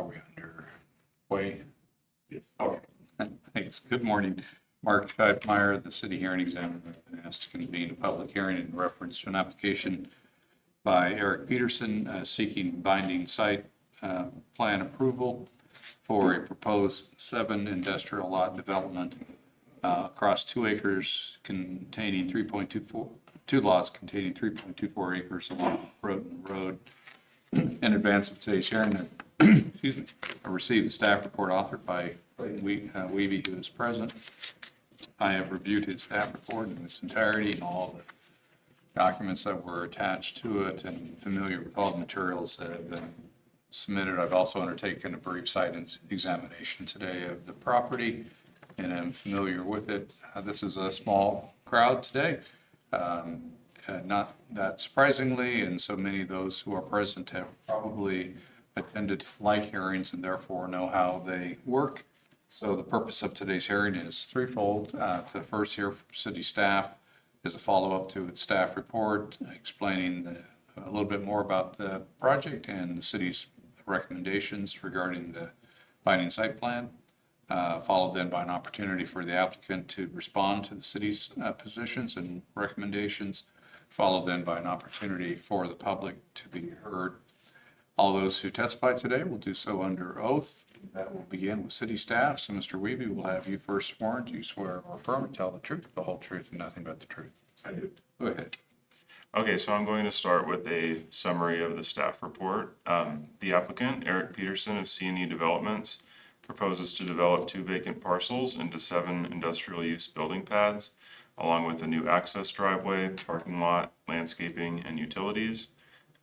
Are we underway? Yes. Okay. Thanks. Good morning. Mark Scheibmeyer, the city hearing examiner, has been asked to convene a public hearing in reference to an application by Eric Peterson seeking binding site plan approval for a proposed 7 industrial lot development across 2 acres containing 3.24, 2 lots containing 3.24 acres along Roden Road. In advance of today's hearing, excuse me, I received a staff report authored by Weeby, who is present. I have reviewed his staff report in its entirety and all the documents that were attached to it, and familiar with all the materials that have been submitted. I've also undertaken a brief site examination today of the property, and I'm familiar with it. This is a small crowd today. Not that surprisingly, and so many of those who are present have probably attended like hearings and therefore know how they work. So the purpose of today's hearing is threefold. To first hear from city staff is a follow-up to its staff report explaining a little bit more about the project and the city's recommendations regarding the binding site plan. Followed then by an opportunity for the applicant to respond to the city's positions and recommendations. Followed then by an opportunity for the public to be heard. All those who testify today will do so under oath. That will begin with city staff. So Mr. Weeby, will have you first sworn. Do you swear or affirm to tell the truth, the whole truth, and nothing but the truth? I do. Go ahead. Okay, so I'm going to start with a summary of the staff report. The applicant, Eric Peterson of C&E Developments, proposes to develop 2 vacant parcels into 7 industrial use building pads, along with a new access driveway, parking lot, landscaping, and utilities.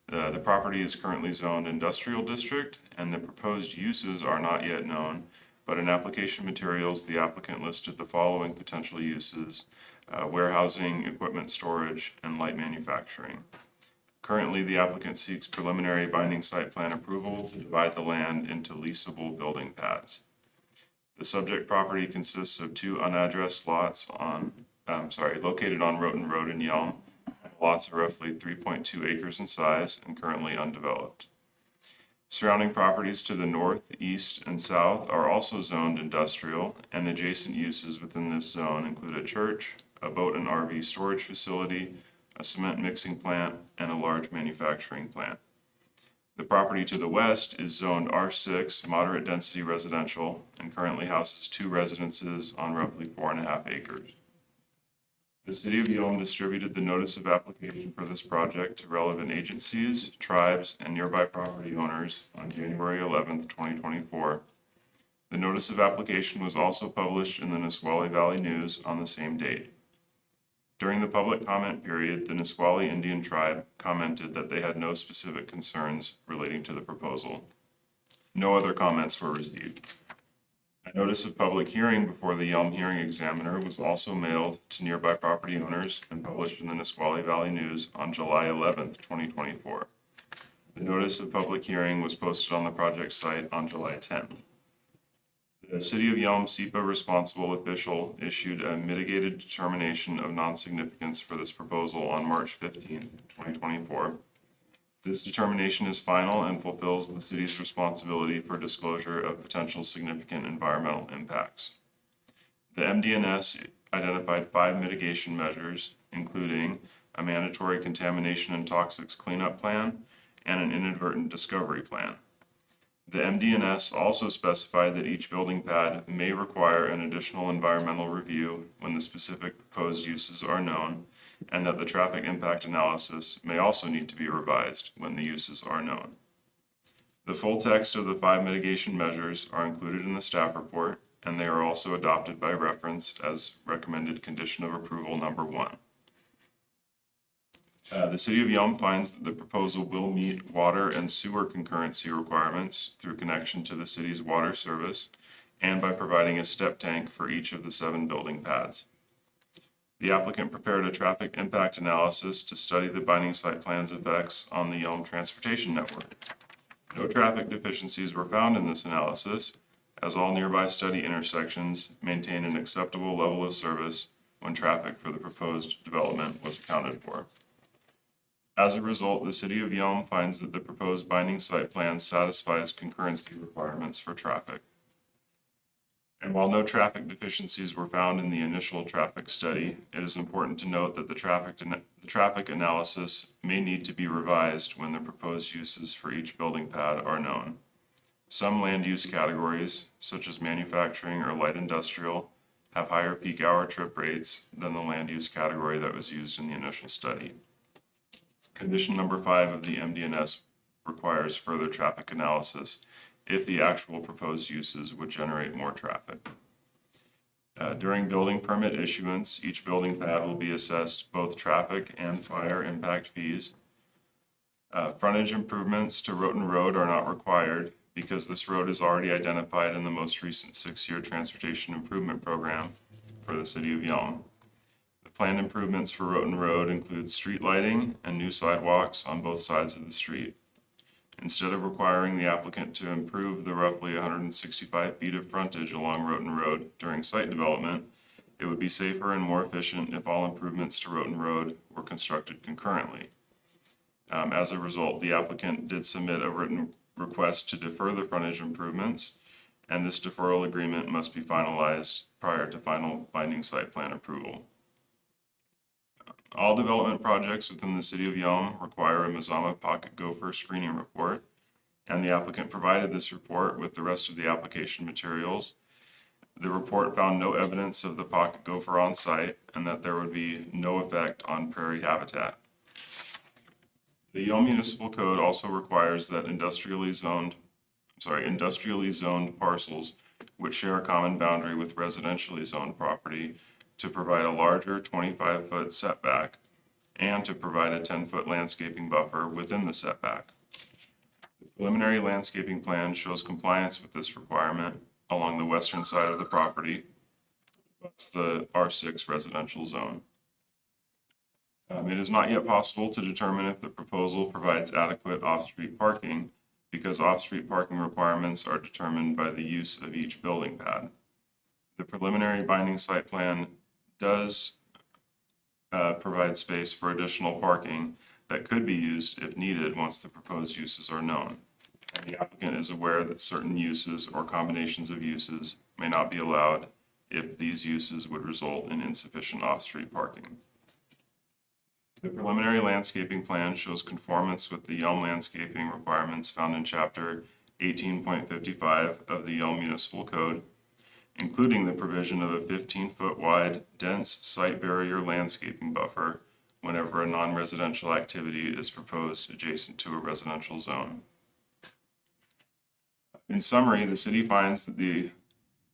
The property is currently zoned industrial district, and the proposed uses are not yet known, but in application materials, the applicant listed the following potential uses: warehousing, equipment storage, and light manufacturing. Currently, the applicant seeks preliminary binding site plan approval to divide the land into leasable building pads. The subject property consists of 2 unaddressed lots located on Roden Road in Yelm. Lots are roughly 3.2 acres in size and currently undeveloped. Surrounding properties to the north, east, and south are also zoned industrial, and adjacent uses within this zone include a church, a boat and RV storage facility, a cement mixing plant, and a large manufacturing plant. The property to the west is zoned R6, moderate density residential, and currently houses 2 residences on roughly 4.5 acres. The City of Yelm distributed the notice of application for this project to relevant agencies, tribes, and nearby property owners on January 11th, 2024. The notice of application was also published in the Nisqually Valley News on the same date. During the public comment period, the Nisqually Indian tribe commented that they had no specific concerns relating to the proposal. No other comments were received. A notice of public hearing before the Yelm hearing examiner was also mailed to nearby property owners and published in the Nisqually Valley News on July 11th, 2024. The notice of public hearing was posted on the project site on July 10th. The City of Yelm SEPA responsible official issued a mitigated determination of non-significance for this proposal on March 15th, 2024. This determination is final and fulfills the city's responsibility for disclosure of potential significant environmental impacts. The MDNS identified 5 mitigation measures, including a mandatory contamination and toxics cleanup plan and an inadvertent discovery plan. The MDNS also specified that each building pad may require an additional environmental review when the specific proposed uses are known, and that the traffic impact analysis may also need to be revised when the uses are known. The full text of the 5 mitigation measures are included in the staff report, and they are also adopted by reference as recommended condition of approval number 1. The City of Yelm finds that the proposal will meet water and sewer concurrency requirements through connection to the city's water service and by providing a step tank for each of the 7 building pads. The applicant prepared a traffic impact analysis to study the binding site plan's effects on the Yelm transportation network. No traffic deficiencies were found in this analysis, as all nearby study intersections maintain an acceptable level of service when traffic for the proposed development was accounted for. As a result, the City of Yelm finds that the proposed binding site plan satisfies concurrency requirements for traffic. And while no traffic deficiencies were found in the initial traffic study, it is important to note that the traffic analysis may need to be revised when the proposed uses for each building pad are known. Some land use categories, such as manufacturing or light industrial, have higher peak hour trip rates than the land use category that was used in the initial study. Condition number 5 of the MD&S requires further traffic analysis if the actual proposed uses would generate more traffic. During building permit issuance, each building pad will be assessed both traffic and fire impact fees. Frontage improvements to Roten Road are not required because this road is already identified in the most recent 6-year transportation improvement program for the City of Yelm. The planned improvements for Roten Road include street lighting and new sidewalks on both sides of the street. Instead of requiring the applicant to improve the roughly 165 feet of frontage along Roten Road during site development, it would be safer and more efficient if all improvements to Roten Road were constructed concurrently. As a result, the applicant did submit a written request to defer the frontage improvements, and this deferral agreement must be finalized prior to final binding site plan approval. All development projects within the City of Yelm require a Mazama Pocket Gopher screening report, and the applicant provided this report with the rest of the application materials. The report found no evidence of the pocket gopher on site and that there would be no effect on prairie habitat. The Yelm Municipal Code also requires that industrially zoned parcels which share a common boundary with residentially zoned property to provide a larger 25-foot setback and to provide a 10-foot landscaping buffer within the setback. The preliminary landscaping plan shows compliance with this requirement along the western side of the property. That's the R6 residential zone. It is not yet possible to determine if the proposal provides adequate off-street parking because off-street parking requirements are determined by the use of each building pad. The preliminary binding site plan does provide space for additional parking that could be used if needed once the proposed uses are known. And the applicant is aware that certain uses or combinations of uses may not be allowed if these uses would result in insufficient off-street parking. The preliminary landscaping plan shows conformance with the Yelm landscaping requirements found in Chapter 18.55 of the Yelm Municipal Code, including the provision of a 15-foot wide, dense site barrier landscaping buffer whenever a non-residential activity is proposed adjacent to a residential zone. In summary, the city finds that the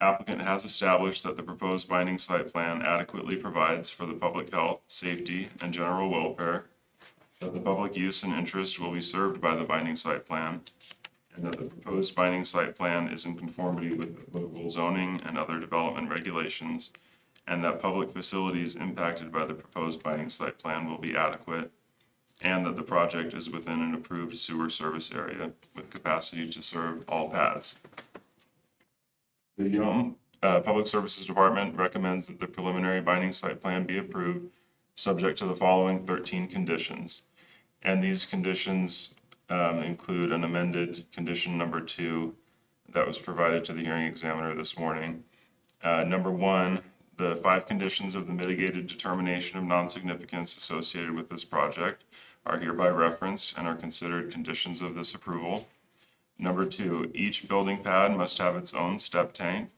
applicant has established that the proposed binding site plan adequately provides for the public health, safety, and general welfare, that the public use and interest will be served by the binding site plan, and that the proposed binding site plan is in conformity with the local zoning and other development regulations, and that public facilities impacted by the proposed binding site plan will be adequate, and that the project is within an approved sewer service area with capacity to serve all paths. The Yelm Public Services Department recommends that the preliminary binding site plan be approved, subject to the following 13 conditions. And these conditions include an amended condition number 2 that was provided to the hearing examiner this morning. Number 1, the 5 conditions of the mitigated determination of non-significance associated with this project are hereby referenced and are considered conditions of this approval. Number 2, each building pad must have its own step tank.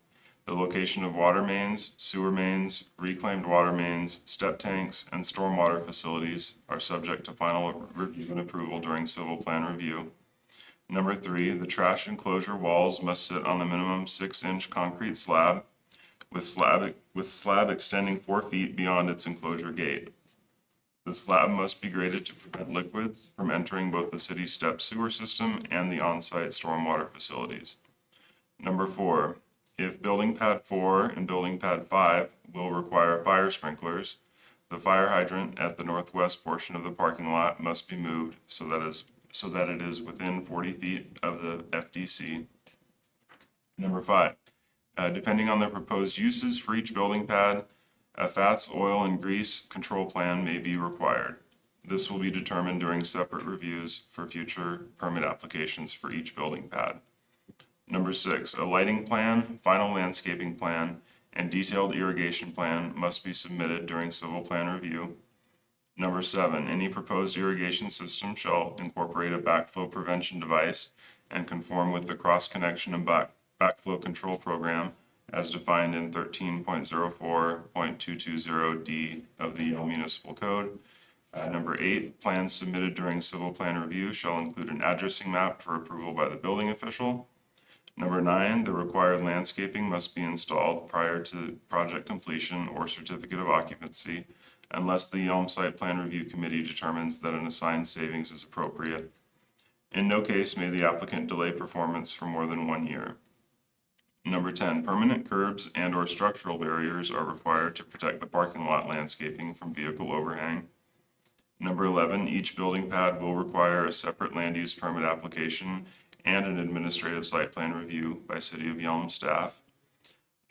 The location of water mains, sewer mains, reclaimed water mains, step tanks, and stormwater facilities are subject to final review and approval during civil plan review. Number 3, the trash enclosure walls must sit on a minimum 6-inch concrete slab, with slab extending 4 feet beyond its enclosure gate. The slab must be graded to prevent liquids from entering both the city step sewer system and the on-site stormwater facilities. Number 4, if building pad 4 and building pad 5 will require fire sprinklers, the fire hydrant at the northwest portion of the parking lot must be moved so that it is within 40 feet of the FDC. Number 5, depending on the proposed uses for each building pad, a fats, oil, and grease control plan may be required. This will be determined during separate reviews for future permit applications for each building pad. Number 6, a lighting plan, final landscaping plan, and detailed irrigation plan must be submitted during civil plan review. Number 7, any proposed irrigation system shall incorporate a backflow prevention device and conform with the cross-connection and backflow control program as defined in 13.04.220D of the Yelm Municipal Code. Number 8, plans submitted during civil plan review shall include an addressing map for approval by the building official. Number 9, the required landscaping must be installed prior to project completion or certificate of occupancy unless the Yelm Site Plan Review Committee determines that an assigned savings is appropriate. In no case may the applicant delay performance for more than 1 year. Number 10, permanent curbs and/or structural barriers are required to protect the parking lot landscaping from vehicle overhang. Number 11, each building pad will require a separate land use permit application and an administrative site plan review by City of Yelm staff.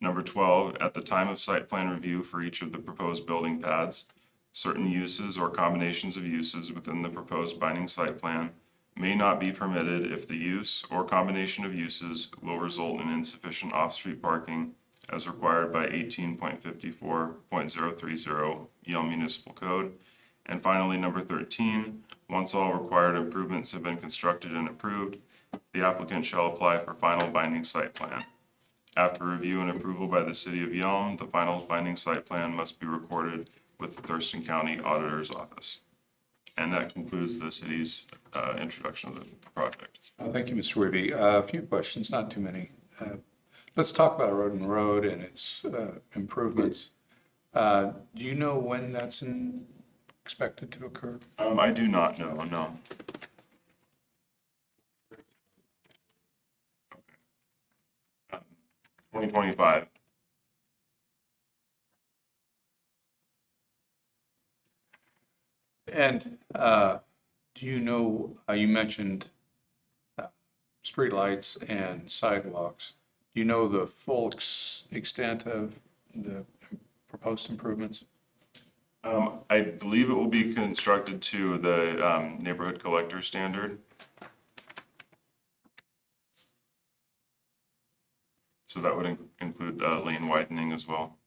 Number 12, at the time of site plan review for each of the proposed building pads, certain uses or combinations of uses within the proposed binding site plan may not be permitted if the use or combination of uses will result in insufficient off-street parking as required by 18.54.030 Yelm Municipal Code. And finally, number 13, once all required improvements have been constructed and approved, the applicant shall apply for final binding site plan. After review and approval by the City of Yelm, the final binding site plan must be recorded with the Thurston County Auditor's Office. And that concludes the city's introduction of the project. Thank you, Mr. Wiebe. A few questions, not too many. Let's talk about Road and Road and its improvements. Do you know when that's expected to occur? I do not know, no. 2025. And do you know, you mentioned streetlights and sidewalks. Do you know the full extent of the proposed improvements? I believe it will be constructed to the neighborhood collector standard. So that would include lane widening as well.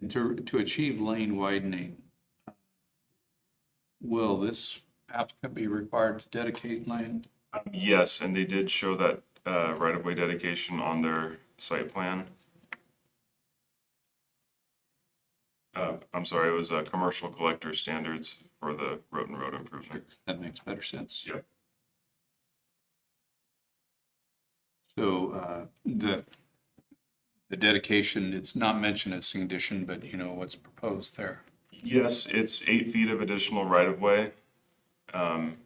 And to achieve lane widening, will this applicant be required to dedicate land? Yes, and they did show that right-of-way dedication on their site plan. I'm sorry, it was commercial collector standards for the road and road improvement. That makes better sense. Yep. So the dedication, it's not mentioned as a condition, but you know what's proposed there. Yes, it's 8 feet of additional right-of-way. And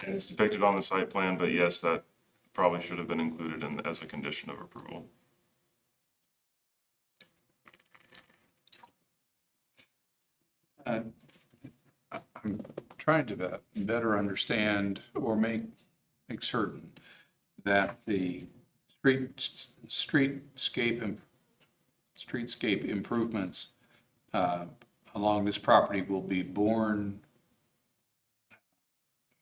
it's depicted on the site plan, but yes, that probably should have been included as a condition of approval. I'm trying to better understand or make certain that the streetscape improvements along this property will be borne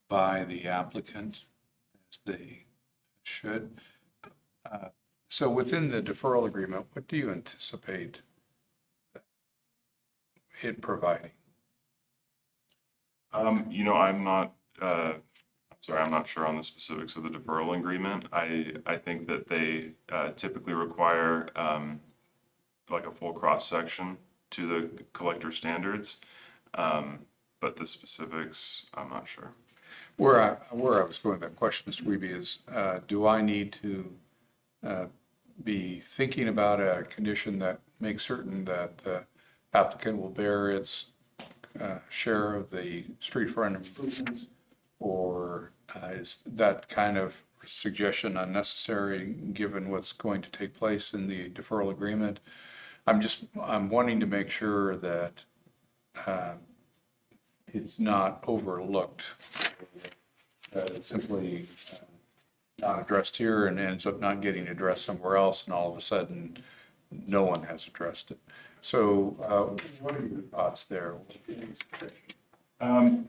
by the applicant as they should. So within the deferral agreement, what do you anticipate it providing? You know, I'm not sure on the specifics of the deferral agreement. I think that they typically require like a full cross-section to the collector standards. But the specifics, I'm not sure. Where I was going with that question, Mr. Wiebe, is do I need to be thinking about a condition that makes certain that the applicant will bear its share of the street front improvements, or is that kind of suggestion unnecessary given what's going to take place in the deferral agreement? I'm wanting to make sure that it's not overlooked, that it's simply not addressed here and ends up not getting addressed somewhere else, and all of a sudden no one has addressed it. So what are your thoughts there? I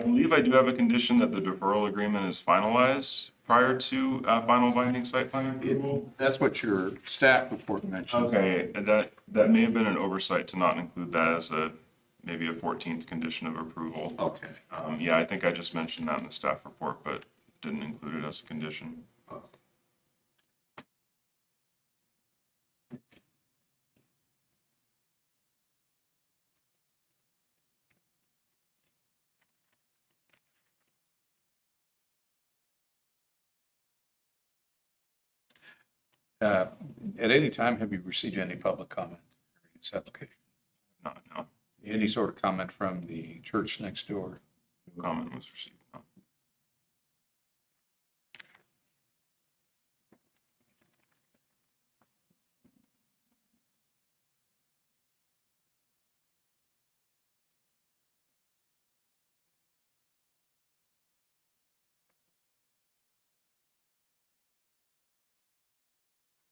believe I do have a condition that the deferral agreement is finalized prior to final binding site plan approval. That's what your staff report mentions. Okay, and that may have been an oversight to not include that as maybe a 14th condition of approval. Okay. Yeah, I think I just mentioned that in the staff report, but didn't include it as a condition. Uh, At any time, have you received any public comment regarding this application? No Any sort of comment from the church next door? comment was received. No.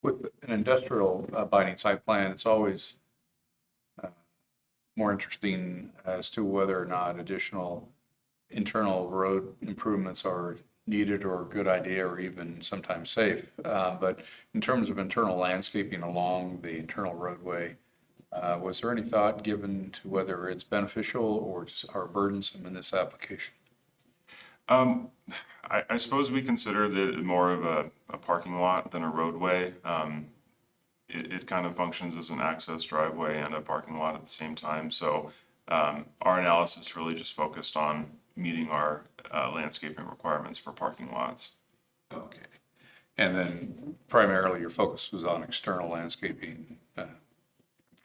With an industrial abiding site plan, it's always more interesting as to whether or not additional internal road improvements are needed or a good idea or even sometimes safe. But in terms of internal landscaping along the internal roadway, was there any thought given to whether it's beneficial or burdensome in this application? I suppose we considered it more of a parking lot than a roadway. It kind of functions as an access driveway and a parking lot at the same time. So our analysis really just focused on meeting our landscaping requirements for parking lots. Okay. And then primarily your focus was on external landscaping,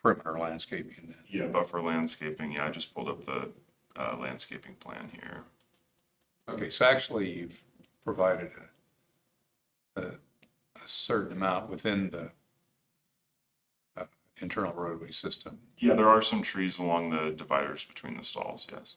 perimeter landscaping then? Yeah, but for landscaping, yeah, I just pulled up the landscaping plan here. Okay, so actually you've provided a certain amount within the internal roadway system. Yeah, there are some trees along the dividers between the stalls, yes.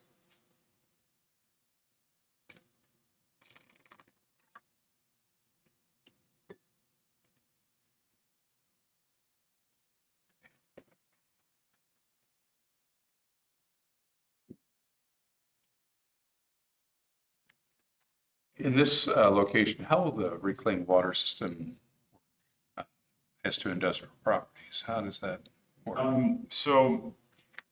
In this location, how will the reclaimed water system as to industrial properties? How does that work? So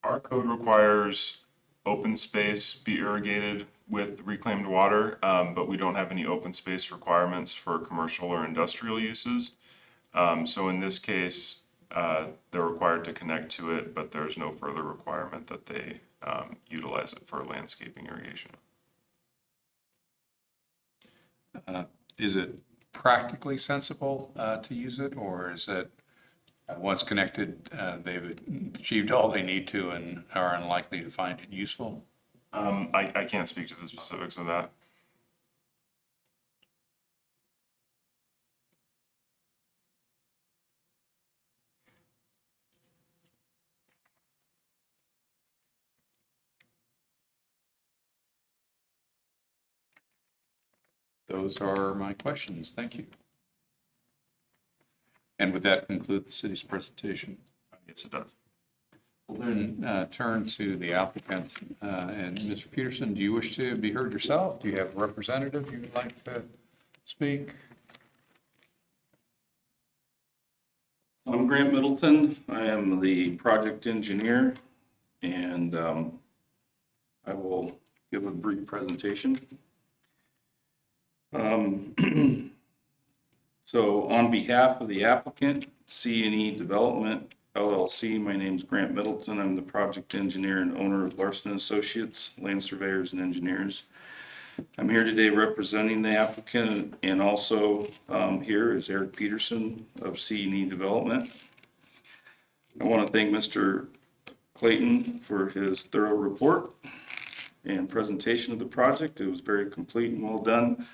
our code requires open space be irrigated with reclaimed water, but we don't have any open space requirements for commercial or industrial uses. So in this case, they're required to connect to it, but there's no further requirement that they utilize it for landscaping irrigation. Is it practically sensible to use it, or is it once connected, they've achieved all they need to and are unlikely to find it useful? I can't speak to the specifics of that. Those are my questions. Thank you. And would that conclude the city's presentation? Yes, it does. We'll then turn to the applicant. And Mr. Peterson, do you wish to be heard yourself? Do you have a representative you would like to speak? I'm Grant Middleton. I am the project engineer, and I will give a brief presentation. So on behalf of the applicant, C&E Development LLC, my name is Grant Middleton. I'm the project engineer and owner of Larson Associates, Land Surveyors and Engineers. I'm here today representing the applicant, and also here is Eric Peterson of C&E Development. I want to thank Mr. Clayton for his thorough report and presentation of the project. It was very complete and well done.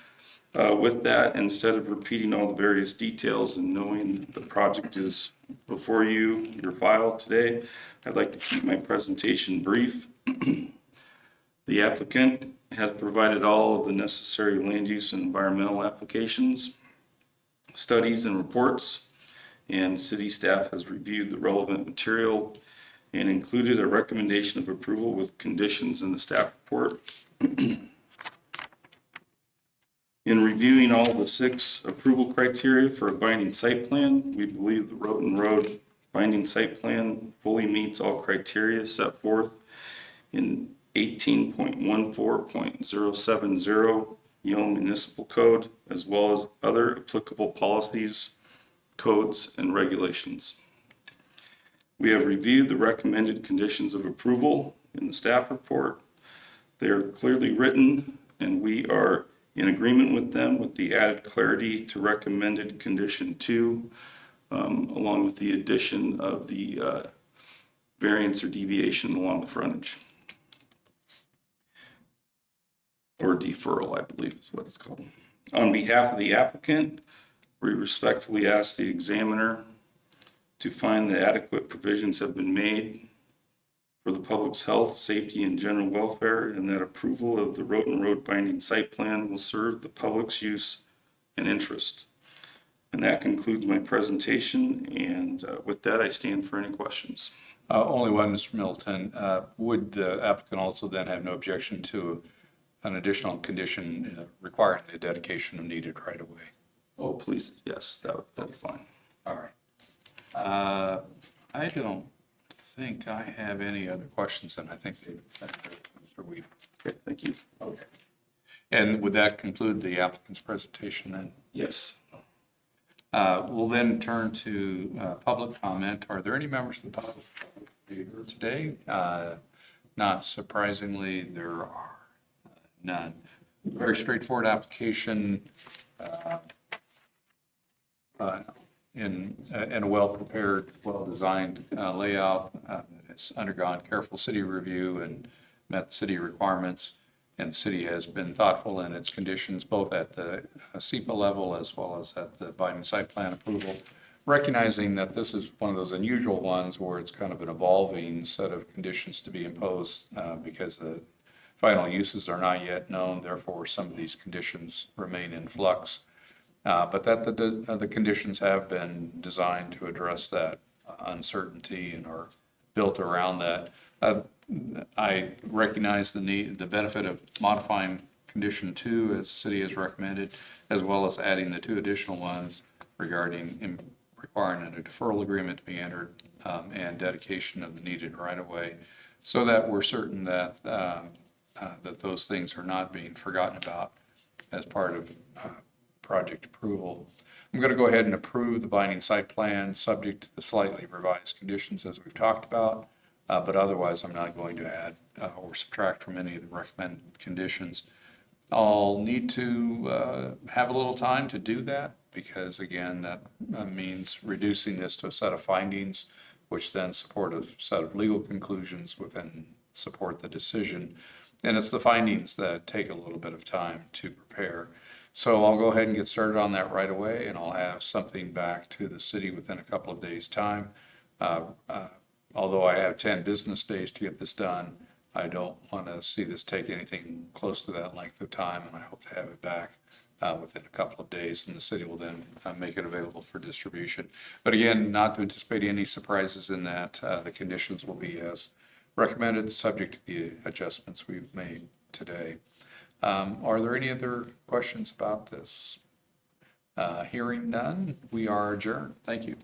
With that, instead of repeating all the various details and knowing the project is before you, your file today, I'd like to keep my presentation brief. The applicant has provided all of the necessary land use and environmental applications, studies and reports, and city staff has reviewed the relevant material and included a recommendation of approval with conditions in the staff report. In reviewing all the 6 approval criteria for a binding site plan, we believe the Roten Road binding site plan fully meets all criteria set forth in 18.14.070 Yelm Municipal Code, as well as other applicable policies, codes, and regulations. We have reviewed the recommended conditions of approval in the staff report. They are clearly written, and we are in agreement with them with the added clarity to recommended condition 2, along with the addition of the variance or deviation along the frontage. Or deferral, I believe is what it's called. On behalf of the applicant, we respectfully ask the examiner to find that adequate provisions have been made for the public's health, safety, and general welfare, and that approval of the Roten Road binding site plan will serve the public's use and interest. And that concludes my presentation, and with that, I stand for any questions. Only one, Mr. Middleton. Would the applicant also then have no objection to an additional condition requiring the dedication of needed right of way? Oh, please, yes, that's fine. All right. I don't think I have any other questions, and I think Mr. Weed. Okay, thank you. Okay. And would that conclude the applicant's presentation then? Yes. We'll then turn to public comment. Are there any members of the public here today? Not surprisingly, there are none. Very straightforward application in a well-prepared, well-designed layout that has undergone careful city review and met city requirements. And the city has been thoughtful in its conditions, both at the SEPA level as well as at the binding site plan approval, recognizing that this is one of those unusual ones where it's kind of an evolving set of conditions to be imposed because the final uses are not yet known. Therefore, some of these conditions remain in flux. But that the conditions have been designed to address that uncertainty and are built around that. I recognize the benefit of modifying condition 2 as the city has recommended, as well as adding the 2 additional ones regarding requiring a deferral agreement to be entered and dedication of the needed right-of-way, so that we're certain that that those things are not being forgotten about as part of project approval. I'm going to go ahead and approve the binding site plan subject to the slightly revised conditions as we've talked about. But otherwise, I'm not going to add or subtract from any of the recommended conditions. I'll need to have a little time to do that because, again, that means reducing this to a set of findings, which then support a set of legal conclusions within support the decision. And it's the findings that take a little bit of time to prepare. So I'll go ahead and get started on that right away, and I'll have something back to the city within a couple of days' time. Although I have 10 business days to get this done, I don't want to see this take anything close to that length of time, and I hope to have it back within a couple of days, and the city will then make it available for distribution. But again, not to anticipate any surprises in that. The conditions will be as recommended, subject to the adjustments we've made today. Are there any other questions about this? Hearing none, we are adjourned. Thank you.